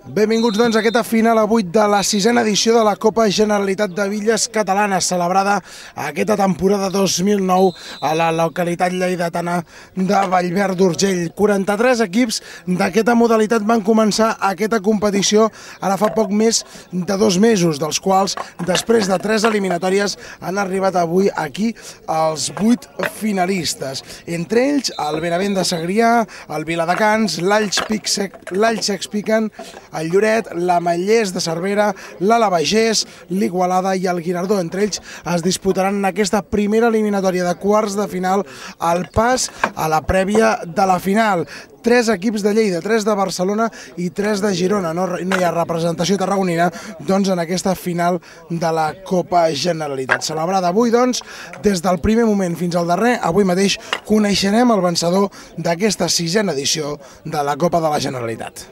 Benvinguts, doncs, a aquesta final avui de la sisena edició de la Copa Generalitat de Villes Catalanes, celebrada aquesta temporada 2009 a la localitat lleidatana de Vallverd d'Urgell. 43 equips d'aquesta modalitat van començar aquesta competició ara fa poc més de 2 mesos, dels quals, després de 3 eliminatòries, han arribat avui aquí els 8 finalistes. Entre ells, el Benavent de Segrià, el Viladecans, l'Alls Piquen, el Lloret, l'Ametllers de Cervera, l'Alavegès, l'Igualada i el Guinardó. Entre ells es disputaran en aquesta primera eliminatòria de quarts de final el pas a la prèvia de la final. 3 equips de Lleida, 3 de Barcelona i 3 de Girona. No hi ha representació tarragonina, doncs, en aquesta final de la Copa Generalitat. Celebrada avui, doncs, des del primer moment fins al darrer, avui mateix coneixerem el vencedor d'aquesta sisena edició de la Copa de la Generalitat.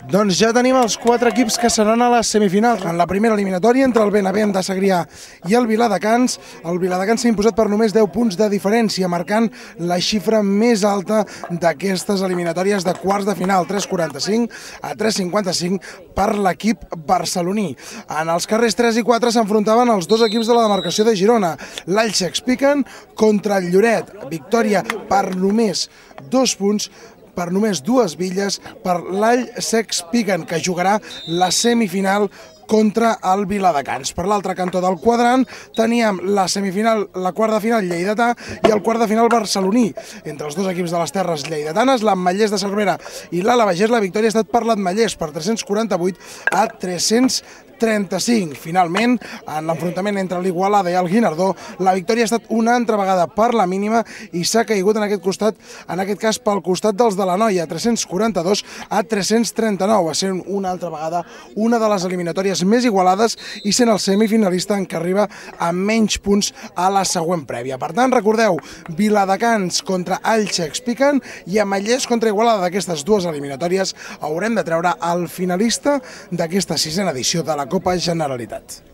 Doncs ja tenim els 4 equips que seran a les semifinals. En la primera eliminatòria, entre el Benavent de Segrià i el Viladecans s'ha imposat per només 10 punts de diferència, marcant la xifra més alta d'aquestes eliminatòries de quarts de final, 3,45 a 3,55 per l'equip barceloní. En els carrers 3 i 4 s'enfrontaven els 2 equips de la demarcació de Girona, l'Alls Piquen contra el Lloret. Victòria per només 2 punts, per només 2 bitlles per l'Alls Piquen, que jugarà la semifinal contra el Viladecans. Per l'altre cantó del quadrant teníem la semifinal, la quart de final lleidatà i el quart de final barceloní. Entre els 2 equips de les terres lleidatanes, l'Ametllers de Cervera i l'Alavegès, la victòria ha estat per l'Ametllers per 348 a 335. Finalment, en l'enfrontament entre l'Igualada i el Guinardó, la victòria ha estat una altra vegada per la mínima i s'ha caigut en aquest cas pel costat dels de la Noia, 342 a 339, a ser una altra vegada una de les eliminatòries més igualades i sent el semifinalista en què arriba amb menys punts a la següent prèvia. Per tant, recordeu, Viladecans contra Alls Piquen i Ametllers contra Igualada. D'aquestes 2 eliminatòries haurem de treure el finalista d'aquesta sisena edició de la Copa Generalitat.